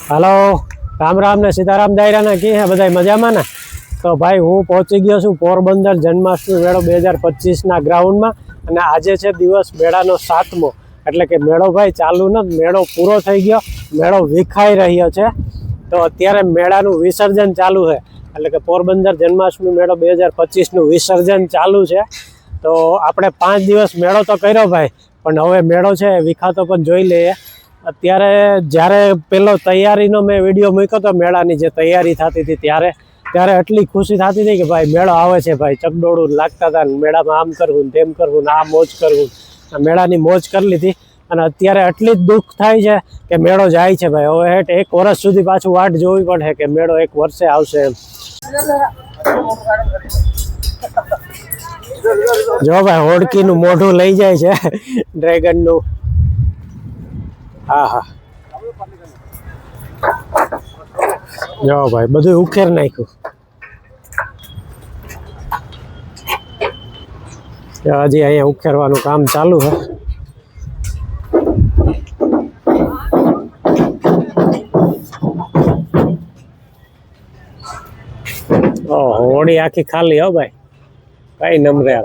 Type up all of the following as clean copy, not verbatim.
Hello Ram Ram ने सीताराम दायरा ने की है बधाई मजा में ने। तो भाई हूँ पहुंची गयो छूँ पोरबंदर जन्माष्टमी मेळो 2025 ना ग्राउंड में अने आजे छे दिवस मेळानो 7मो एटले के मेळो भाई चालू न मेळो पूरो थई गयो मेळो विखाई रह्यो छे। तो अत्यारे मेळानुं विसर्जन चालू है एटले के पोरबंदर जन्माष्टमी मेळो 2025 नुं विसर्जन चालू छे। तो आपणे 5 दिवस मेळो तो कर्यो भाई पण हवे मेळो छे विखातो पण जोई लईए। अत्यारे ज्यारे पेलो तैयारीनो मैं विडियो मूक्यो तो मेळानी जे तैयारी थती थी त्यारे त्यारे आटली खुशी थती थी कि भाई मेळो आवे छे भाई चकडोळું लागता था मेळामां आम करवुं तेम करवुं आ मोज करवुं मेळानी मोज कर लीधी अने अत्यारे आटली ज दुख थाय छे के मेळो जाय छे भाई हवे हेठ 1 वर्ष सुधी पाछुं वाट जोवी पड़े के मेळो 1 वर्षे आवशे एम। जो भाई होड़कीनुं मोढुं लई जाय छे ड्रेगननुं। हाँ हाँ जो भाई बधु उखेर नाख्यु हजी अहीं उखेरवानुं काम चालू है। होड़ी आखी खाली हो भाई कई नमरे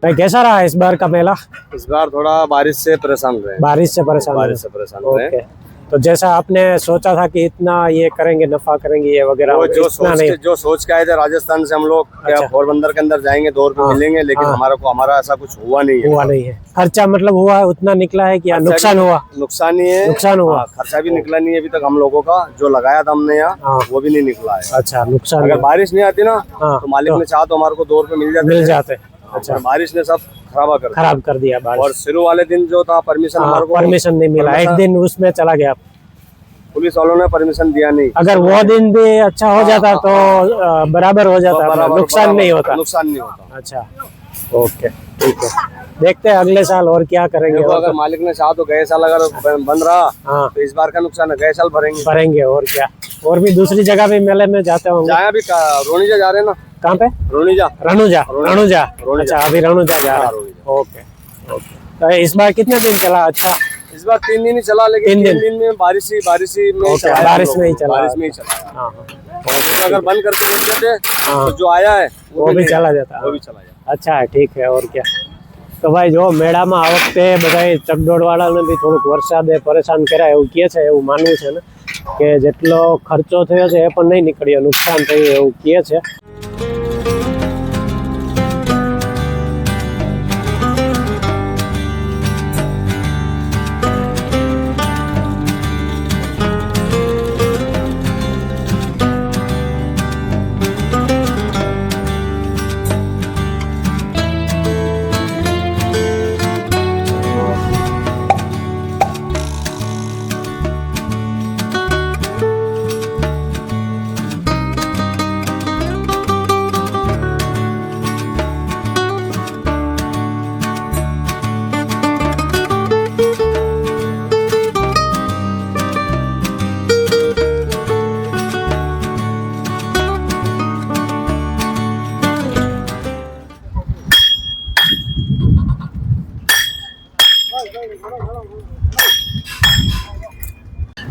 भाई कैसा रहा इस बार का मेला? इस बार थोड़ा बारिश से परेशान रहे। बारिश से परेशान रहे। तो जैसा आपने सोचा था कि इतना ये करेंगे नफा करेंगे ये वगैरह वो जो सोच के आए थे राजस्थान से हम लोग पोरबंदर के अंदर जाएंगे 2 रुपए मिलेंगे लेकिन हमारा ऐसा कुछ हुआ नहीं है। खर्चा मतलब हुआ उतना निकला है कि नुकसान हुआ? नुकसान ही है। नुकसान हुआ। खर्चा भी निकला नहीं है अभी तक हम लोगों का जो लगाया था हमने यहाँ वो भी नहीं निकला है। अच्छा नुकसान। अगर बारिश नहीं आती ना तो मालिक ने चाहा तो हमारे को 2 रुपए मिल जाते। अच्छा बारिश ने सब खराब कर दिया और शुरू वाले दिन जो था परमिशन हमारे को परमिशन नहीं मिला। एक दिन उसमें चला गया पुलिस वालों ने परमिशन दिया नहीं। अगर वो दिन भी अच्छा हो जाता तो बराबर हो जाता नुकसान नहीं होता। अच्छा ओके ठीक है देखते हैं अगले साल और क्या करेंगे। अगर मालिक ने चाहा तो गए साल अगर बंद रहा तो इस बार का नुकसान है गए साल भरेंगे और क्या। और भी दूसरी जगह भी मेले में जाते होंगे? जाए अभी रोनीजा जा रहे हैं ना। कहाँ पे? रनुजा। अच्छा अभी रनुजा जा रहा है। ओके तो इस बार कितने दिन चला? अच्छा इस बार 3 दिन ही चला लेकिन 3 दिन में बारिश में ही चला। अगर बंद करके देख देते तो जो आया है वो भी चला जाता। अच्छा ठीक है और क्या। तो भाई जो मेड़ा में आ वखते बधाई चकडोळवाळा ने भी थोड़ुंक वरसादे परेशान कर्या एवुं कहे छे एवुं मानवुं छे ने के जेटलो खर्चो थयो छे ए पण नहीं निकळ्यो नुकसान थयुं एवुं कहे छे।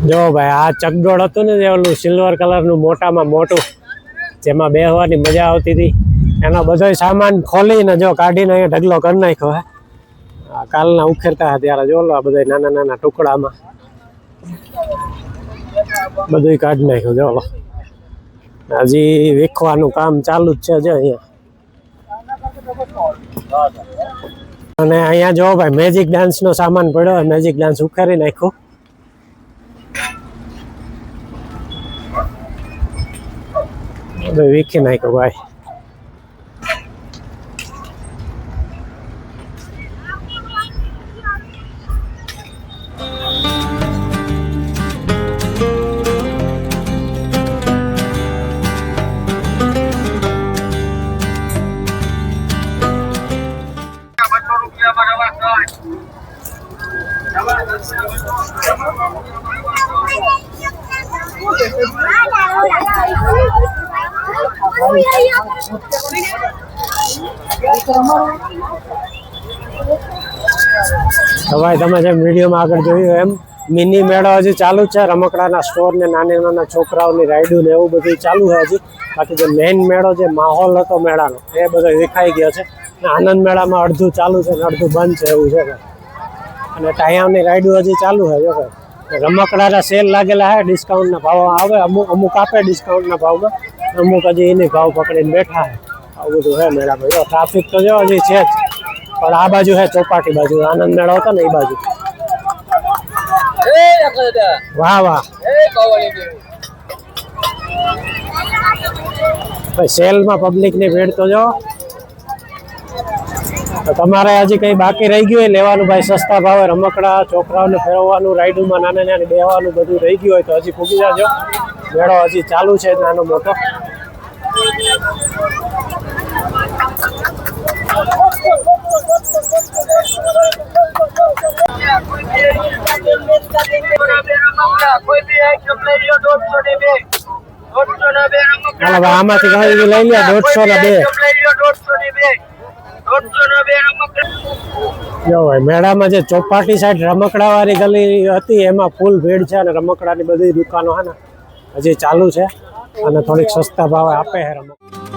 जो भाई आ चकडोळ हतुं ने ओलुं सिल्वर कलरनुं मोटामां मोटुं जेमां बेहवानी मजा आवती थी एनो बधो सामान खोलीने जो काढीने अहींया ढगलो कर नाख्यो है। कालना उखेरता हता त्यारे जो आ बधा नाना नाना टुकडामां बधुंय काढी नाख्युं जो हजी वीखवानुं काम चालू ज छे जो अहींया। अने अहींया जो भाई मेजिक डांस नो सामान पड्यो मेजिक डांस उखेरी नाख्यो। वीखी नाख्यो भाई। તો ભાઈ તમે જેમ વિડીયોમાં આગળ જોયું એમ મિની મેળો હજી ચાલુ જ છે. રમકડાના સ્ટોર ને નાના નાના છોકરાઓની રાઈડું ને એવું બધું ચાલુ છે હજી. બાકી જે મેઇન મેળો જે માહોલ હતો મેળાનો એ બધો દેખાઈ ગયો છે. અને આનંદ મેળામાં અડધું ચાલુ છે ને અડધું બંધ છે એવું છે ભાઈ. અને ટાયાની રાઈડું હજી ચાલુ છે જો ભાઈ. રમકડાના સેલ લાગેલા છે, ડિસ્કાઉન્ટના ભાવમાં આવે. અમુક આપે ડિસ્કાઉન્ટના ભાવમાં, અમુક હજી એની ભાવ પકડીને બેઠા છે. આવું બધું છે મેળામાં. જો ટ્રાફિક તો જો હજી છે જ, પણ આ બાજુ છે ચોપાટી બાજુ આનંદ મેળો હતો ને એ બાજુ. વાહ વાહ ભાઈ, સેલમાં પબ્લિકની ભીડ તો જો. તો તમારે હજી કંઈ બાકી રહી ગયું હોય લેવાનું ભાઈ, સસ્તા ભાવે રમકડા, છોકરાઓને ફેરવવાનું, રાઈડુમાં નાના નાની બેહવાનું બધું રહી ગયું હોય તો હજી પૂગી જાજો. મેળો હજી ચાલુ છે નાનો મોટો. હાલો ભાઈ, આમાંથી ઘણી લઈ લે 150 ના 2. જો ભાઈ, મેળામાં જે ચોપાટી સાઈડ રમકડા વાળી ગલી હતી એમાં ફૂલ ભીડ છે. અને રમકડાની બધી દુકાનો છે ને હજી ચાલુ છે અને થોડીક સસ્તા ભાવે આપે છે રમકડા.